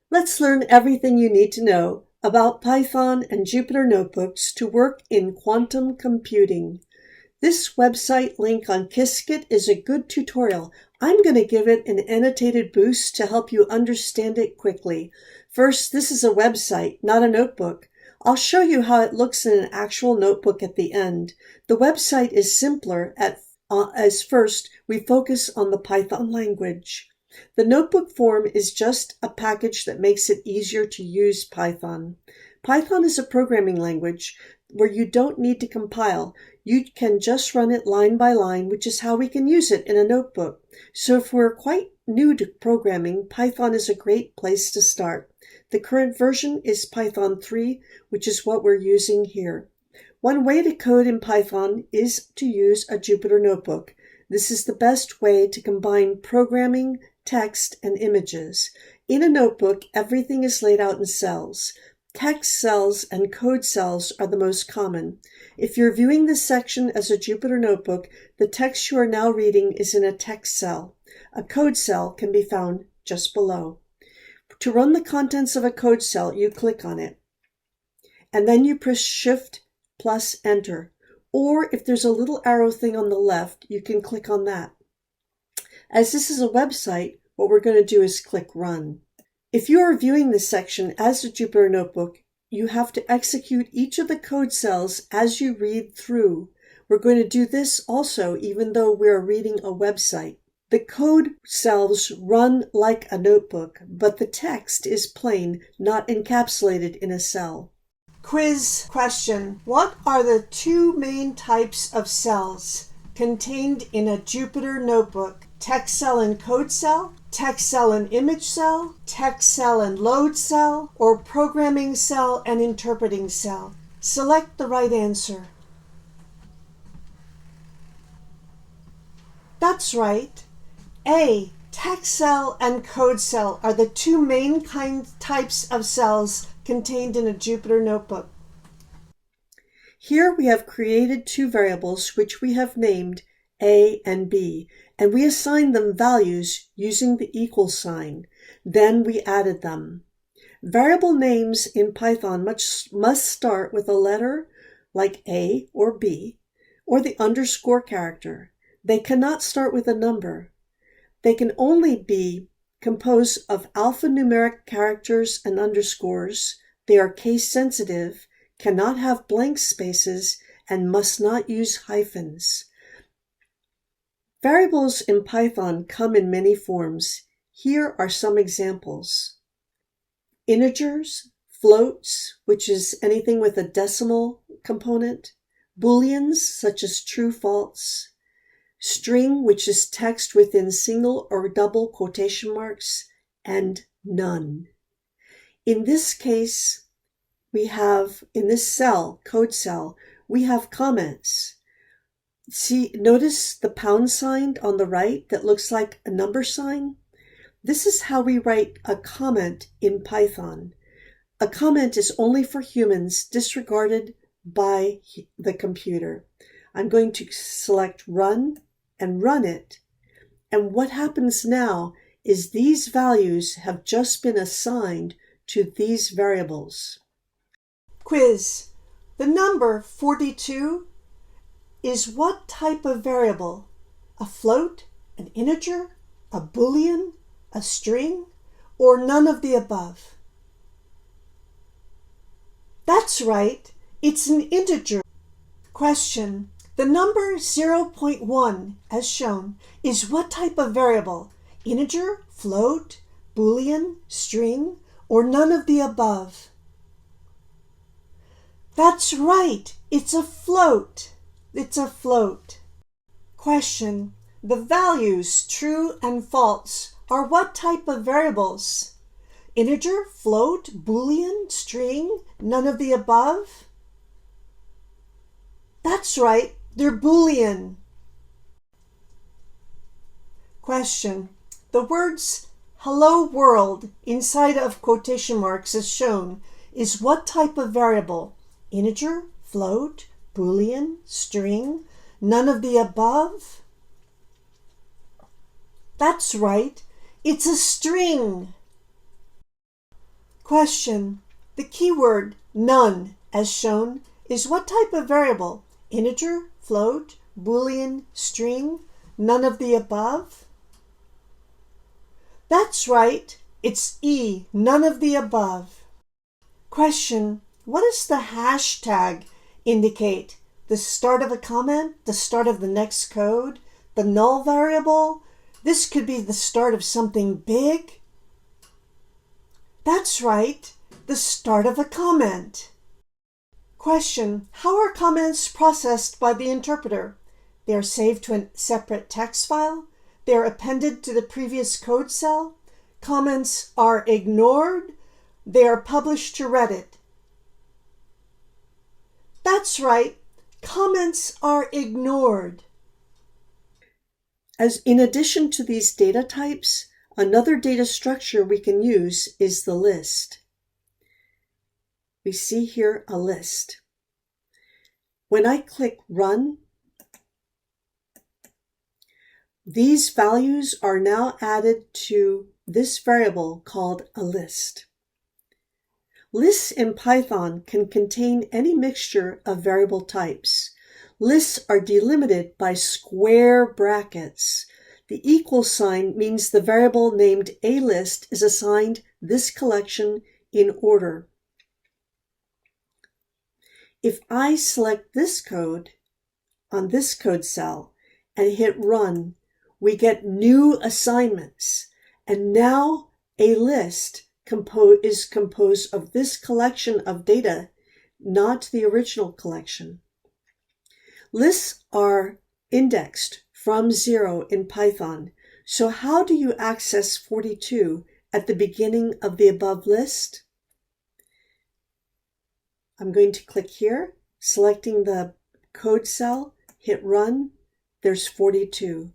Let's learn everything you need to know about Python and Jupyter Notebooks to work in quantum computing. This website link on Qiskit is a good tutorial. I'm going to give it an annotated boost to help you understand it quickly. First, this is a website, not a notebook. I'll show you how it looks in an actual notebook at the end. The website is simpler as first we focus on the Python language. The notebook form is just a package that makes it easier to use Python. Python is a programming language where you don't need to compile. You can just run it line by line, which is how we can use it in a notebook. So if we're quite new to programming, Python is a great place to start. The current version is Python 3, which is what we're using here. One way to code in Python is to use a Jupyter Notebook. This is the best way to combine programming, text, and images. In a notebook, everything is laid out in cells. Text cells and code cells are the most common. If you're viewing this section as a Jupyter Notebook, the text you are now reading is in a text cell. A code cell can be found just below. To run the contents of a code cell, you click on it, and then you press Shift plus Enter. Or if there's a little arrow thing on the left, you can click on that. As this is a website, what we're going to do is click Run. If you are viewing this section as a Jupyter Notebook, you have to execute each of the code cells as you read through. We're going to do this also even though we're reading a website. The code cells run like a notebook, but the text is plain, not encapsulated in a cell. Quiz question. What are the two main types of cells contained in a Jupyter Notebook? Text cell and code cell, text cell and image cell, text cell and load cell, or programming cell and interpreting cell? Select the right answer. That's right. A. Text cell and code cell are the two main types of cells contained in a Jupyter Notebook. Here we have created two variables which we have named A and B, and we assigned them values using the equal sign. Then we added them. Variable names in Python must start with a letter like A or B, or the underscore character. They cannot start with a number. They can only be composed of alphanumeric characters and underscores. They are case sensitive, cannot have blank spaces, and must not use hyphens. Variables in Python come in many forms. Here are some examples. Integers, floats, which is anything with a decimal component, booleans, such as true, false, string, which is text within single or double quotation marks, and none. In this case, we have, in this cell, code cell, we have comments. See, notice the pound sign on the right that looks like a number sign? This is how we write a comment in Python. A comment is only for humans, disregarded by the computer. I'm going to select Run and run it. And what happens now is these values have just been assigned to these variables. Quiz. The number 42 is what type of variable? A float, an integer, a boolean, a string, or none of the above? That's right, it's an integer. Question. The number 0.1, as shown, is what type of variable? Integer, float, boolean, string, or none of the above? That's right, it's a float. It's a float. Question. The values true and false are what type of variables? Integer, float, boolean, string, none of the above? That's right, they're boolean. Question. The words hello world inside of quotation marks as shown is what type of variable? Integer, float, boolean, string, none of the above? That's right, it's a string. Question. The keyword none, as shown, is what type of variable? Integer, float, Boolean, string, none of the above? That's right. It's E, none of the above. Question. What does the hashtag indicate? The start of a comment? The start of the next code? The null variable? This could be the start of something big. That's right. The start of a comment. Question. How are comments processed by the interpreter? They are saved to a separate text file. They are appended to the previous code cell. Comments are ignored. They are published to Reddit. That's right. Comments are ignored. As in addition to these data types, another data structure we can use is the list. We see here a list. When I click Run, these values are now added to this variable called a list. Lists in Python can contain any mixture of variable types. Lists are delimited by square brackets. The equal sign means the variable named A-list is assigned this collection in order. If I select this code on this code cell and hit Run, we get new assignments. And now a list is composed of this collection of data, not the original collection. Lists are indexed from 0 in Python. So how do you access 42 at the beginning of the above list? I'm going to click here, selecting the code cell, hit Run, there's 42.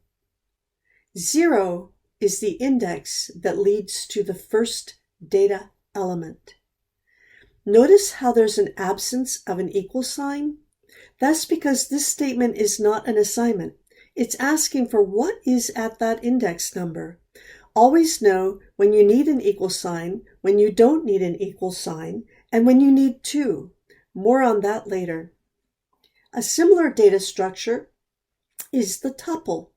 0 is the index that leads to the first data element. Notice how there's an absence of an equal sign? That's because this statement is not an assignment. It's asking for what is at that index number. Always know when you need an equal sign, when you don't need an equal sign, and when you need two. More on that later. A similar data structure is the tuple.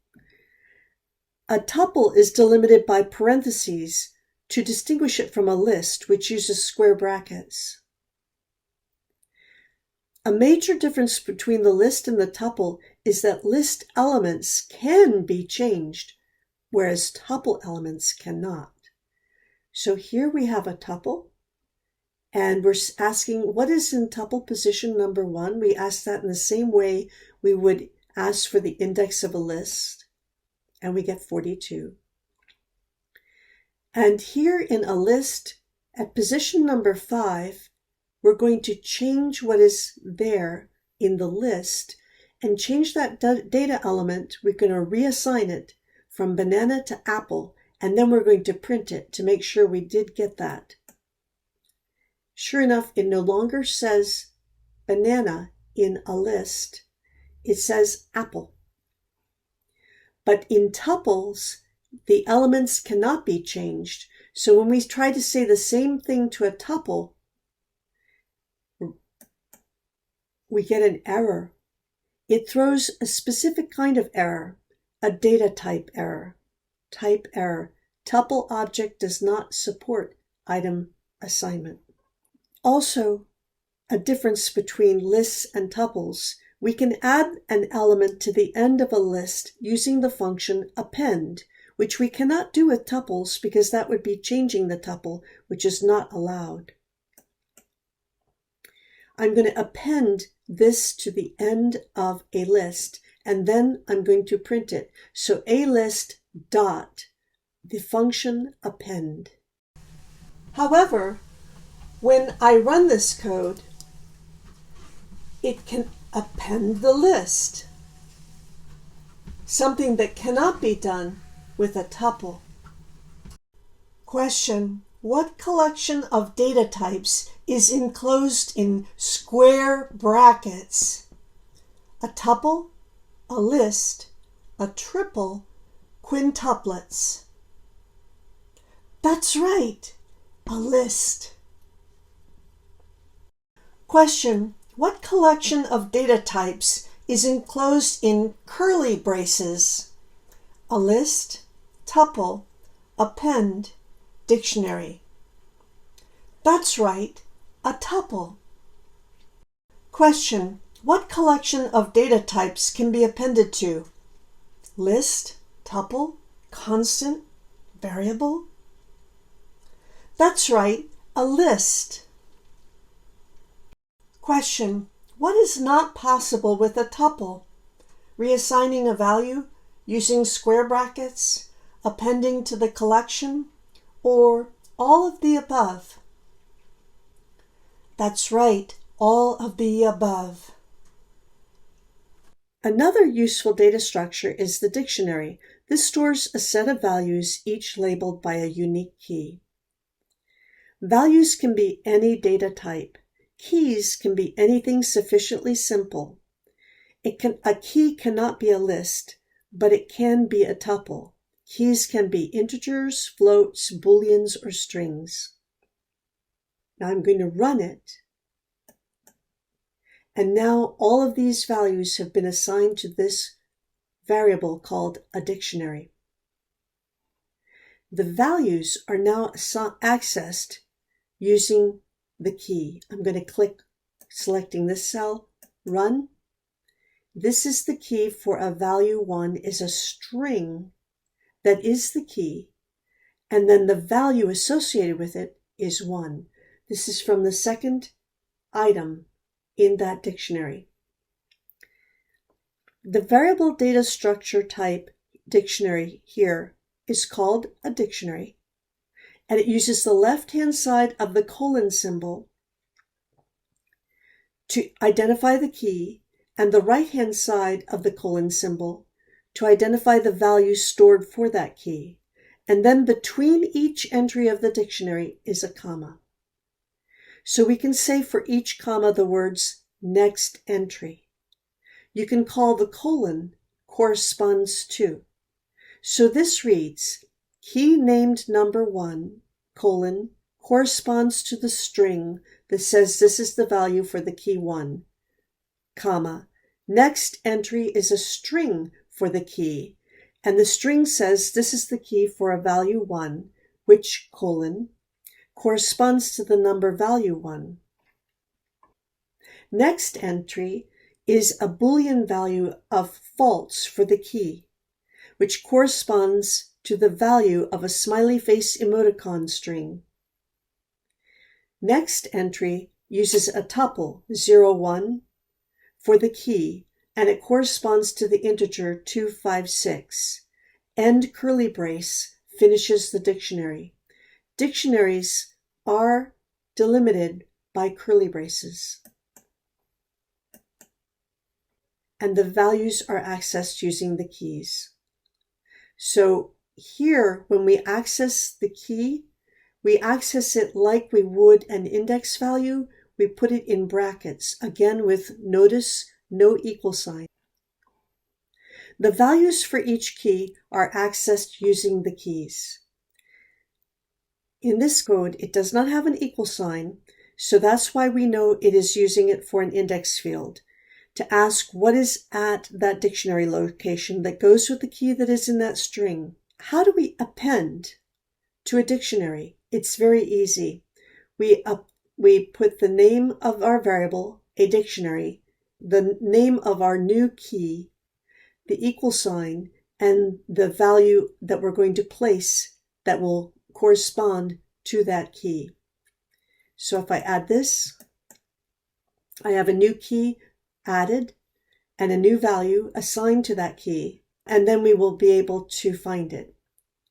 A tuple is delimited by parentheses to distinguish it from a list, which uses square brackets. A major difference between the list and the tuple is that list elements can be changed, whereas tuple elements cannot. So here we have a tuple, and we're asking what is in tuple position number 1. We ask that in the same way we would ask for the index of a list, and we get 42. And here in a list, at position number 5, we're going to change what is there in the list and change that data element. We're going to reassign it from banana to apple, and then we're going to print it to make sure we did get that. Sure enough, it no longer says banana in a list. It says apple. But in tuples, the elements cannot be changed. So when we try to say the same thing to a tuple, we get an error. It throws a specific kind of error, a data type error. Type error. Tuple object does not support item assignment. Also, a difference between lists and tuples. We can add an element to the end of a list using the function append, which we cannot do with tuples because that would be changing the tuple, which is not allowed. I'm going to append this to the end of a list, and then I'm going to print it. So a list dot the function append. However, when I run this code, it can append the list, something that cannot be done with a tuple. Question: what collection of data types is enclosed in square brackets? A tuple, a list, a triple, quintuplets. That's right, a list. Question: what collection of data types is enclosed in curly braces? A list, tuple, append, dictionary. That's right, a tuple. Question: what collection of data types can be appended to? List, tuple, constant, variable? That's right, a list. Question: what is not possible with a tuple? Reassigning a value, using square brackets, appending to the collection, or all of the above? That's right, all of the above. Another useful data structure is the dictionary. This stores a set of values, each labeled by a unique key. Values can be any data type. Keys can be anything sufficiently simple. A key cannot be a list, but it can be a tuple. Keys can be integers, floats, booleans, or strings. Now I'm going to run it. And now all of these values have been assigned to this variable called a dictionary. The values are now accessed using the key. I'm going to click selecting this cell, run. This is the key for a value 1 is a string that is the key, and then the value associated with it is 1. This is from the second item in that dictionary. The variable data structure type dictionary here is called a dictionary, and it uses the left-hand side of the colon symbol to identify the key and the right-hand side of the colon symbol to identify the value stored for that key. And then between each entry of the dictionary is a comma. So we can say for each comma the words next entry. You can call the colon corresponds to. So this reads, key named number 1, colon, corresponds to the string that says this is the value for the key 1, comma, next entry is a string for the key, and the string says this is the key for a value 1, which, colon, corresponds to the number value 1. Next entry is a Boolean value of false for the key, which corresponds to the value of a smiley face emoticon string. Next entry uses a tuple 0, 1 for the key, and it corresponds to the integer 256. End curly brace finishes the dictionary. Dictionaries are delimited by curly braces, and the values are accessed using the keys. So here, when we access the key, we access it like we would an index value. We put it in brackets, again with notice no equal sign. The values for each key are accessed using the keys. In this code, it does not have an equal sign, so that's why we know it is using it for an index field, to ask what is at that dictionary location that goes with the key that is in that string. How do we append to a dictionary? It's very easy. We put the name of our variable, a dictionary, the name of our new key, the equal sign, and the value that we're going to place that will correspond to that key. So if I add this, I have a new key added and a new value assigned to that key, and then we will be able to find it.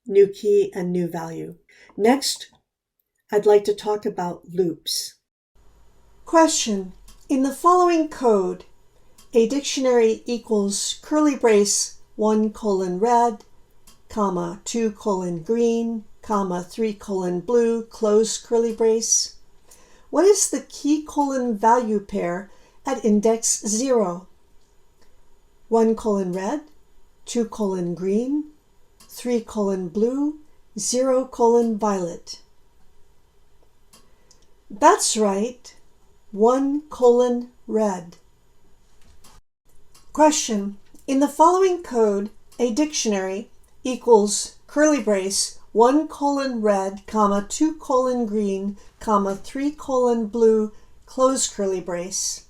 New key and new value. Next, I'd like to talk about loops. Question: in the following code, a dictionary equals curly brace 1 colon red, comma 2 colon green, comma 3 colon blue, close curly brace. What is the key colon value pair at index 0? 1 colon red, 2 colon green, 3 colon blue, 0 colon violet. That's right. 1:red. Question. In the following code, a dictionary equals curly brace 1:red, 2:green, 3:blue, close curly brace.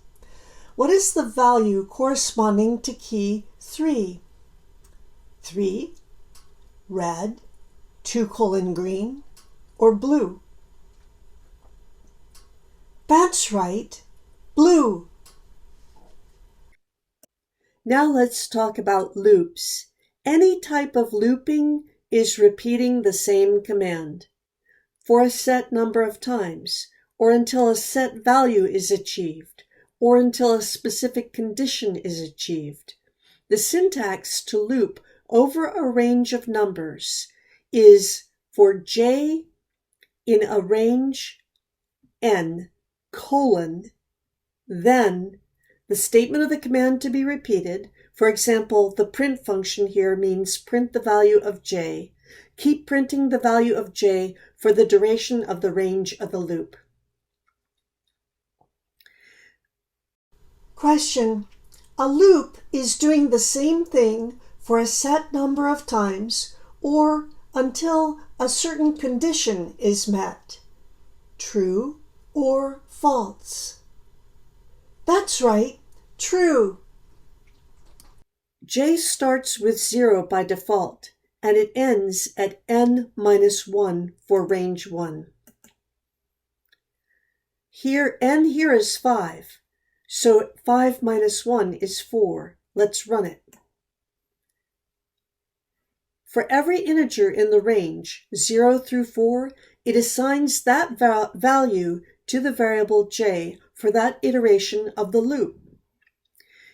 What is the value corresponding to key 3? 3, red, 2:green, or blue? That's right, blue. Now let's talk about loops. Any type of looping is repeating the same command for a set number of times, or until a set value is achieved, or until a specific condition is achieved. The syntax to loop over a range of numbers is for j in a range n, then the statement of the command to be repeated. For example, the print function here means print the value of j. Keep printing the value of j for the duration of the range of the loop. Question. A loop is doing the same thing for a set number of times or until a certain condition is met. True or false? That's right, true. J starts with 0 by default, and it ends at n-1 for range 1. Here, n here is 5, so 5 minus 1 is 4. Let's run it. For every integer in the range, 0 through 4, it assigns that value to the variable j for that iteration of the loop.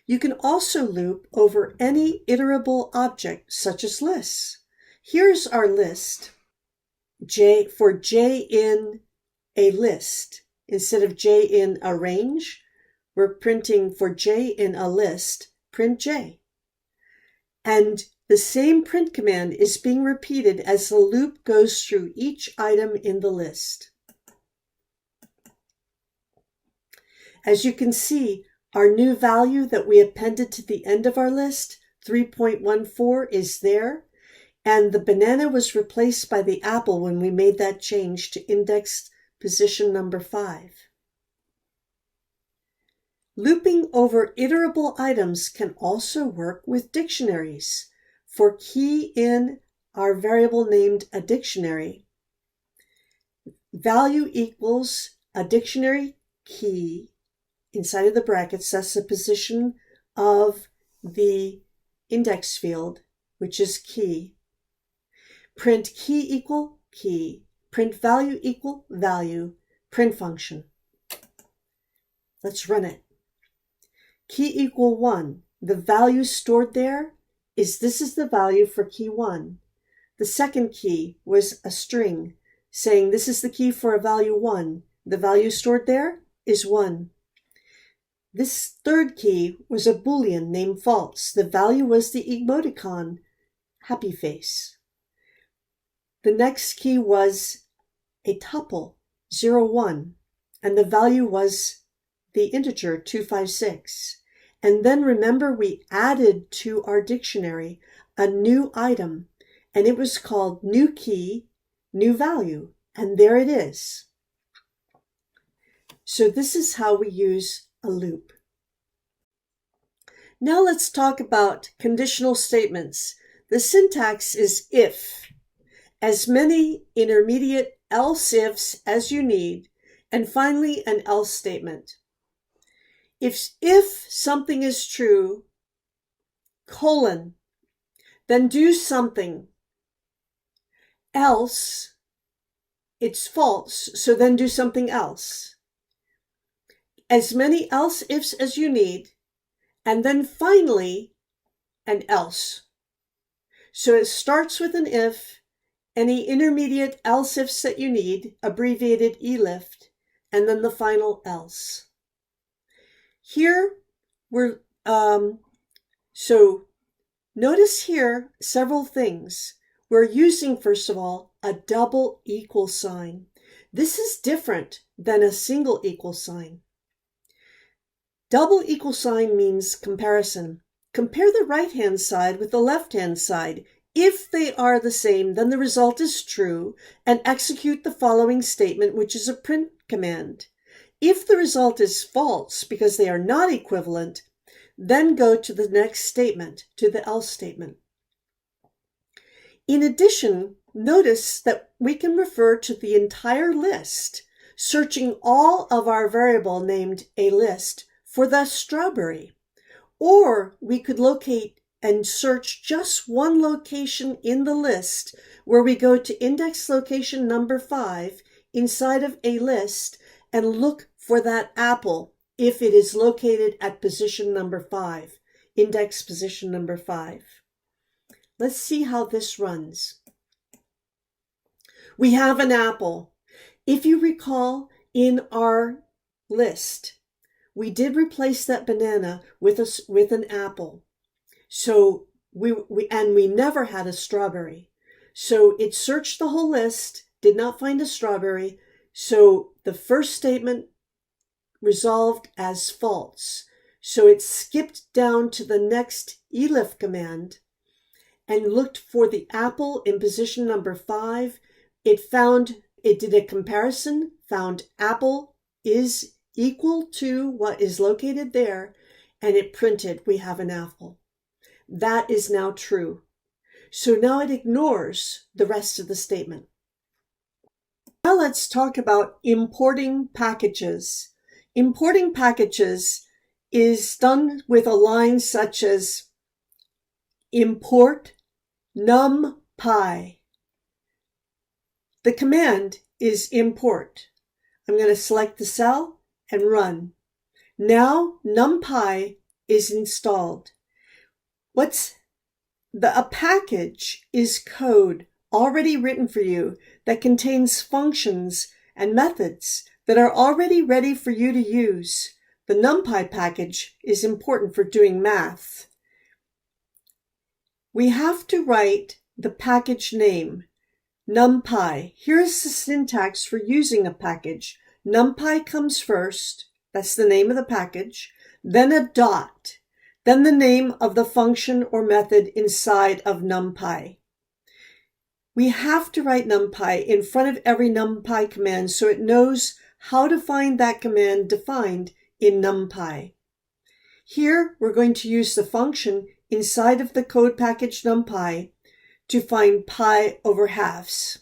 You can also loop over any iterable object, such as lists. Here's our list. For j in a list, instead of j in a range, we're printing for j in a list, print j. And the same print command is being repeated as the loop goes through each item in the list. As you can see, our new value that we appended to the end of our list, 3.14, is there, and the banana was replaced by the apple when we made that change to index position number 5. Looping over iterable items can also work with dictionaries. For key in our variable named a dictionary, value equals a dictionary key. Inside of the brackets, that's the position of the index field, which is key. Print key equal key. Print value equal value. Print function. Let's run it. Key equal 1. The value stored there this is the value for key 1. The second key was a string saying this is the key for a value 1. The value stored there is 1. This third key was a Boolean named false. The value was the emoticon, happy face. The next key was a tuple, 0, 1, and the value was the integer 256. And then remember, we added to our dictionary a new item, and it was called new key, new value, and there it is. So this is how we use a loop. Now let's talk about conditional statements. The syntax is if, as many intermediate else-ifs as you need, and finally an else statement. If something is true, then do something. Else, it's false, so then do something else. As many else-ifs as you need, and then finally, an else. So it starts with an if, any intermediate else-ifs that you need, abbreviated elif, and then the final else. Here, so notice here several things. We're using, first of all, a double equal sign. This is different than a single equal sign. Double equal sign means comparison. Compare the right-hand side with the left-hand side. If they are the same, then the result is true, and execute the following statement, which is a print command. If the result is false because they are not equivalent, then go to the next statement, to the else statement. In addition, notice that we can refer to the entire list, searching all of our variable named a list for the strawberry. Or we could locate and search just one location in the list where we go to index location number 5 inside of a list and look for that apple if it is located at position number 5, index position number 5. Let's see how this runs. We have an apple. If you recall, in our list, we did replace that banana with an apple. So we never had a strawberry. So it searched the whole list, did not find a strawberry. So the first statement resolved as false. So it skipped down to the next elif command and looked for the apple in position number 5. It did a comparison, found apple is equal to what is located there, and it printed, we have an apple. That is now true. So now it ignores the rest of the statement. Now let's talk about importing packages. Importing packages is done with a line such as import numpy. The command is import. I'm going to select the cell and run. Now numpy is installed. A package is code already written for you that contains functions and methods that are already ready for you to use. The numpy package is important for doing math. We have to write the package name, numpy. Here's the syntax for using a package. Numpy comes first, that's the name of the package, then a dot, then the name of the function or method inside of numpy. We have to write numpy in front of every numpy command so it knows how to find that command defined in numpy. Here we're going to use the function inside of the code package numpy to find pi over halves.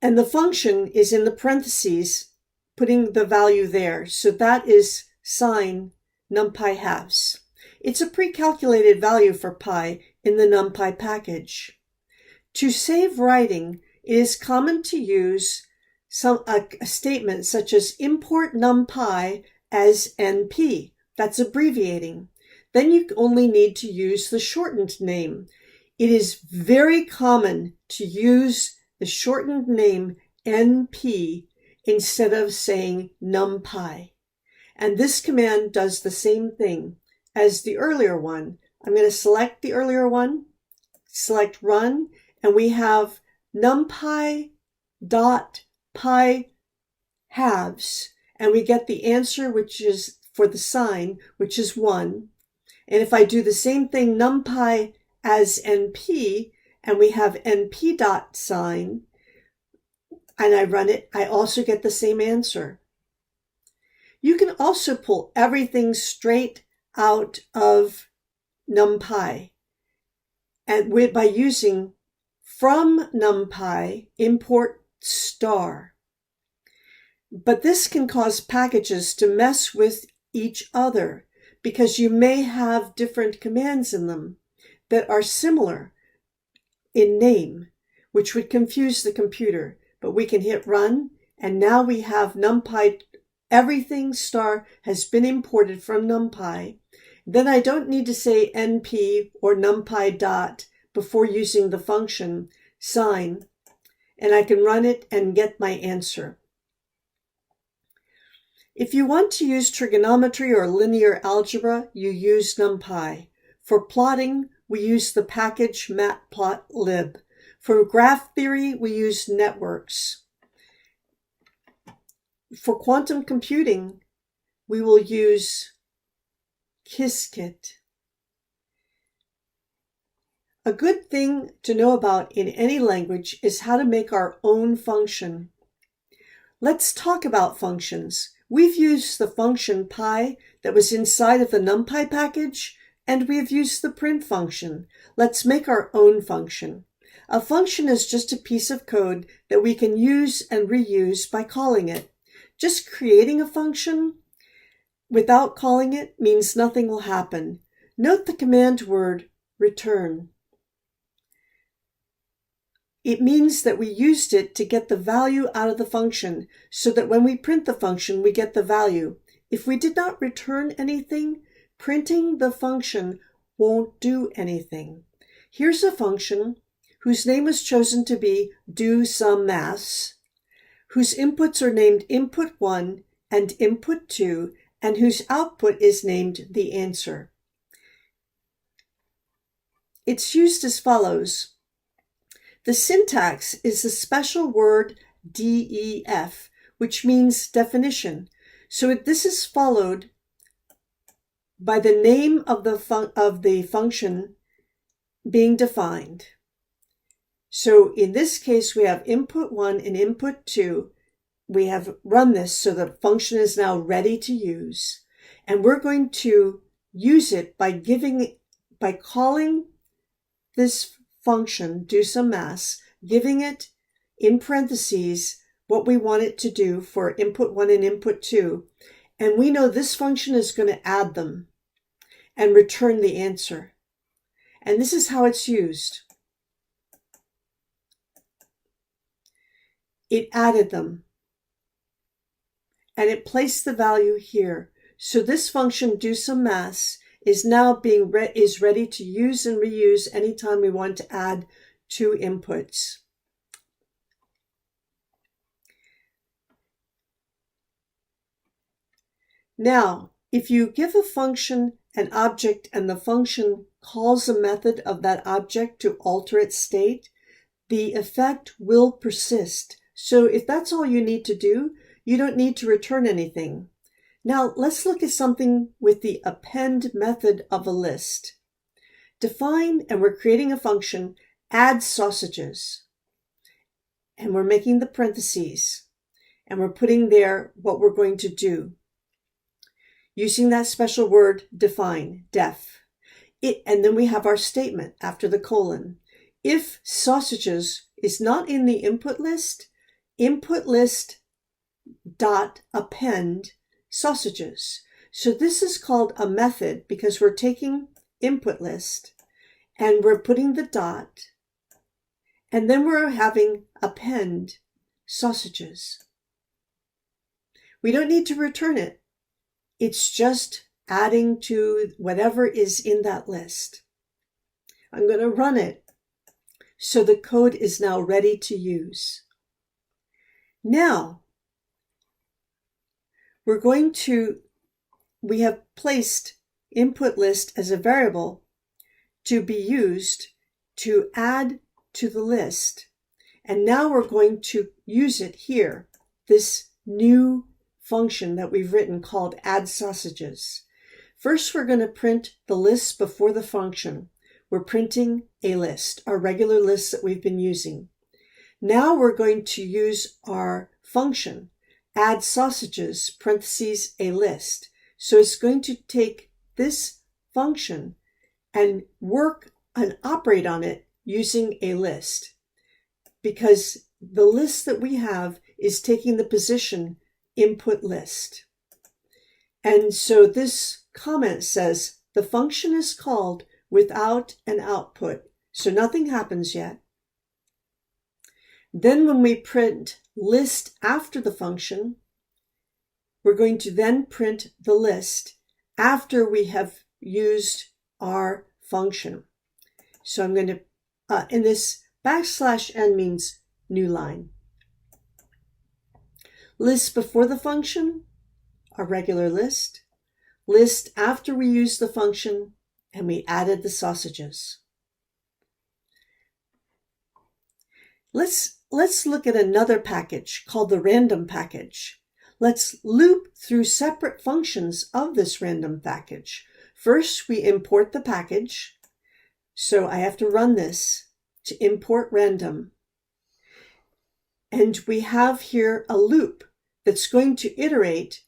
And the function is in the parentheses, putting the value there. So that is sine numpy halves. It's a pre-calculated value for pi in the numpy package. To save writing, it is common to use a statement such as import numpy as np. That's abbreviating. Then you only need to use the shortened name. It is very common to use the shortened name np instead of saying numpy. And this command does the same thing as the earlier one. I'm going to select the earlier one, select run, and we have numpy dot pi halves, and we get the answer, which is for the sign, which is 1. And if I do the same thing, numpy as np, and we have np dot sign, and I run it, I also get the same answer. You can also pull everything straight out of numpy, and by using from numpy import star. But this can cause packages to mess with each other because you may have different commands in them that are similar in name, which would confuse the computer. But we can hit run, and now we have numpy. Everything star has been imported from numpy. Then I don't need to say np or numpy dot before using the function sign, and I can run it and get my answer. If you want to use trigonometry or linear algebra, you use numpy. For plotting, we use the package matplotlib. For graph theory, we use networks. For quantum computing, we will use Qiskit. A good thing to know about in any language is how to make our own function. Let's talk about functions. We've used the function py that was inside of the NumPy package, and we have used the print function. Let's make our own function. A function is just a piece of code that we can use and reuse by calling it. Just creating a function without calling it means nothing will happen. Note the command word return. It means that we used it to get the value out of the function so that when we print the function, we get the value. If we did not return anything, printing the function won't do anything. Here's a function whose name was chosen to be do some maths, whose inputs are named input 1 and input 2, and whose output is named the answer. It's used as follows. The syntax is the special word def, which means definition. So this is followed by the name of the function being defined. So in this case, we have input 1 and input 2. We have run this so the function is now ready to use. And we're going to use it by calling this function, do some maths, giving it in parentheses what we want it to do for input 1 and input 2. And we know this function is going to add them and return the answer. And this is how it's used. It added them. And it placed the value here. So this function, do some maths, is now is ready to use and reuse anytime we want to add 2 inputs. Now, if you give a function an object and the function calls a method of that object to alter its state, the effect will persist. So if that's all you need to do, you don't need to return anything. Now let's look at something with the append method of a list. Define, and we're creating a function, add sausages. And we're making the parentheses. And we're putting there what we're going to do. Using that special word define, def. And then we have our statement after the colon. If sausages is not in the input list dot append sausages. So this is called a method because we're taking input list and we're putting the dot, and then we're having append sausages. We don't need to return it. It's just adding to whatever is in that list. I'm going to run it. So the code is now ready to use. Now, we have placed input list as a variable to be used to add to the list. And now we're going to use it here, this new function that we've written called add sausages. First, we're going to print the list before the function. We're printing a list, our regular list that we've been using. Now we're going to use our function, add sausages, parentheses, a list. So it's going to take this function and work and operate on it using a list, because the list that we have is taking the position input list. And so this comment says the function is called without an output. So nothing happens yet. Then when we print list after the function, we're going to then print the list after we have used our function. So I'm going to, and this \n means new line. List before the function, a regular list. List after we use the function and we added the sausages. Let's look at another package called the random package. Let's loop through separate functions of this random package. First, we import the package. So I have to run this to import random. And we have here a loop that's going to iterate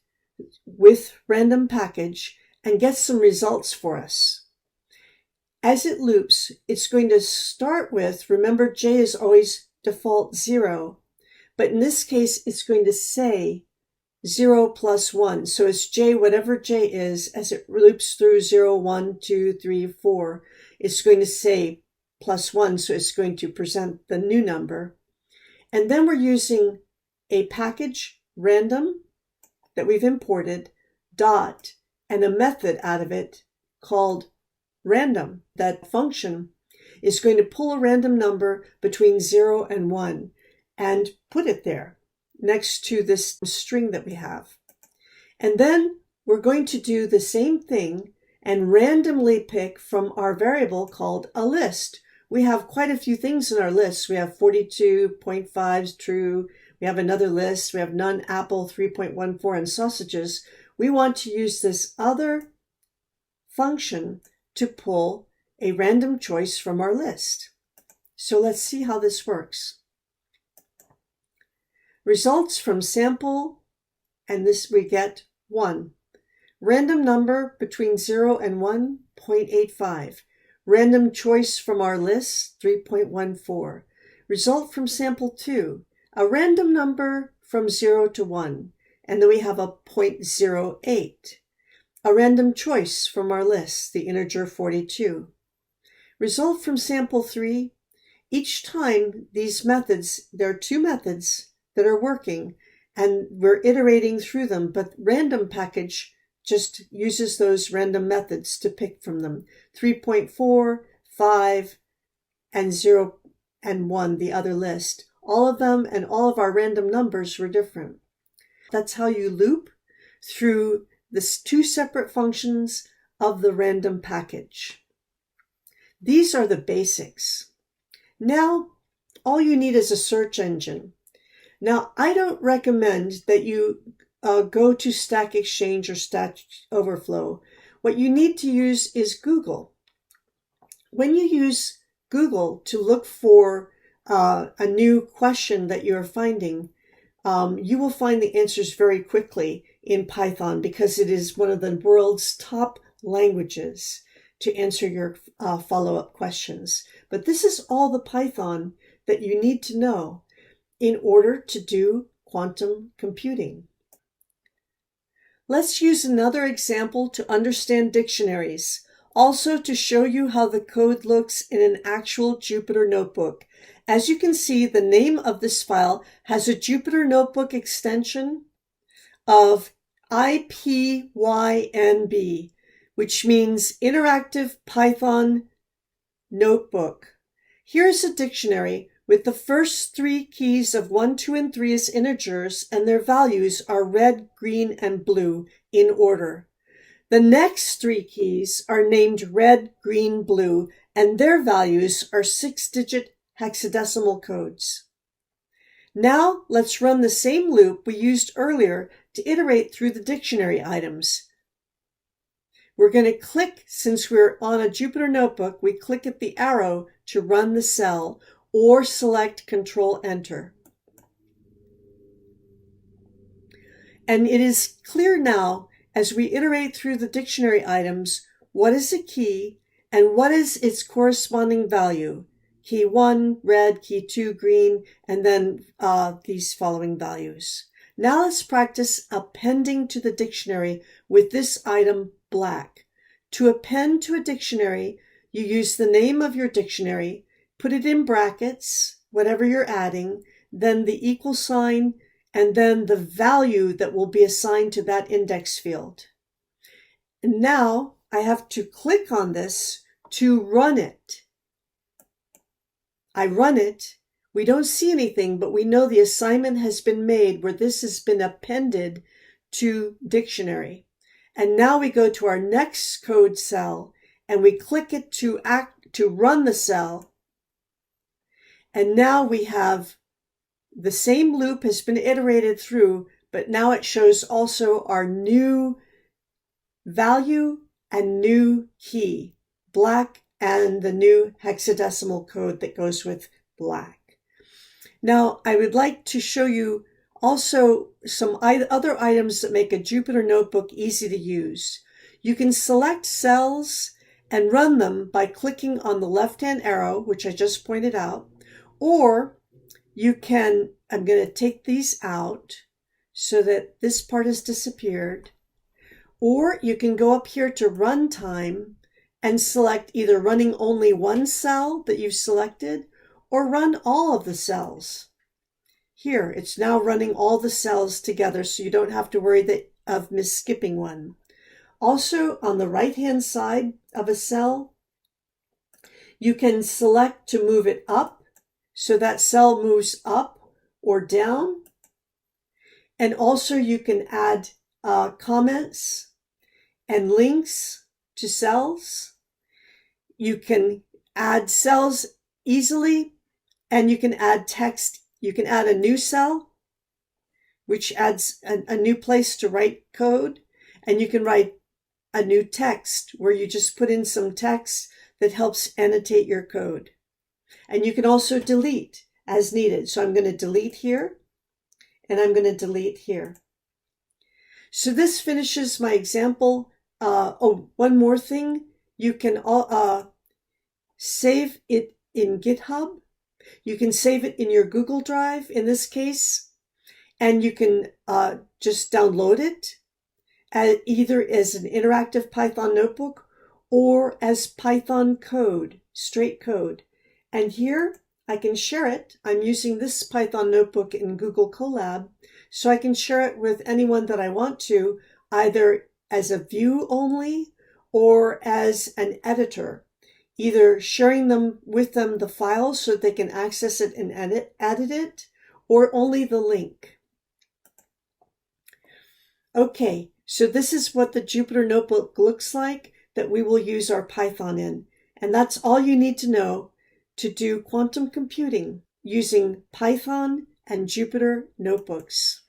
with random package and get some results for us. As it loops, it's going to start with, remember J is always default 0, but in this case, it's going to say 0 plus 1. So it's J, whatever J is, as it loops through 0, 1, 2, 3, 4, it's going to say plus 1, so it's going to present the new number. And then we're using a package random that we've imported, dot, and a method out of it called random. That function is going to pull a random number between 0 and 1 and put it there next to this string that we have. And then we're going to do the same thing and randomly pick from our variable called a list. We have quite a few things in our list. We have 42.5 true. We have another list. We have none, apple, 3.14, and sausages. We want to use this other function to pull a random choice from our list. So let's see how this works. Results from sample, and this we get 1. Random number between 0 and 1, 0.85. Random choice from our list, 3.14. Result from sample 2, a random number from 0 to 1, and then we have a 0.08. A random choice from our list, the integer 42. Result from sample 3, each time these methods, there are two methods that are working, and we're iterating through them, but random package just uses those random methods to pick from them. 3.4, 5, and 0 and 1, the other list. All of them and all of our random numbers were different. That's how you loop through the two separate functions of the random package. These are the basics. Now, all you need is a search engine. Now, I don't recommend that you go to Stack Exchange or Stack Overflow. What you need to use is Google. When you use Google to look for a new question that you're finding, you will find the answers very quickly in Python because it is one of the world's top languages to answer your follow-up questions. But this is all the Python that you need to know in order to do quantum computing. Let's use another example to understand dictionaries, also to show you how the code looks in an actual Jupyter notebook. As you can see, the name of this file has a Jupyter notebook extension of IPYNB, which means Interactive Python Notebook. Here's a dictionary with the first three keys of 1, 2, and 3 as integers, and their values are red, green, and blue in order. The next three keys are named red, green, blue, and their values are 6-digit hexadecimal codes. Now let's run the same loop we used earlier to iterate through the dictionary items. We're going to click, since we're on a Jupyter notebook, we click at the arrow to run the cell or select Control-Enter. And it is clear now, as we iterate through the dictionary items, what is a key and what is its corresponding value. Key 1, red, key 2, green, and then these following values. Now let's practice appending to the dictionary with this item, black. To append to a dictionary, you use the name of your dictionary, put it in brackets, whatever you're adding, then the equal sign, and then the value that will be assigned to that index field. And now I have to click on this to run it. I run it. We don't see anything, but we know the assignment has been made where this has been appended to dictionary. And now we go to our next code cell and we click it to run the cell. And now we have the same loop has been iterated through, but now it shows also our new value and new key, black, and the new hexadecimal code that goes with black. Now, I would like to show you also some other items that make a Jupyter Notebook easy to use. You can select cells and run them by clicking on the left-hand arrow, which I just pointed out, or you can, I'm going to take these out so that this part has disappeared, or you can go up here to Runtime and select either running only one cell that you've selected or run all of the cells. Here, it's now running all the cells together, so you don't have to worry of skipping one. Also, on the right-hand side of a cell, you can select to move it up, so that cell moves up or down. And also you can add comments and links to cells. You can add cells easily, and you can add text. You can add a new cell, which adds a new place to write code, and you can write a new text where you just put in some text that helps annotate your code. And you can also delete as needed. So I'm going to delete here, and I'm going to delete here. So this finishes my example. One more thing. You can save it in GitHub. You can save it in your Google Drive in this case, and you can just download it either as an interactive Python notebook or as Python code, straight code. And here I can share it. I'm using this Python notebook in Google Colab, so I can share it with anyone that I want to, either as a view only or as an editor, either sharing with them the file so that they can access it and edit it, or only the link. Okay, so this is what the Jupyter Notebook looks like that we will use our Python in. And that's all you need to know to do quantum computing using Python and Jupyter Notebooks.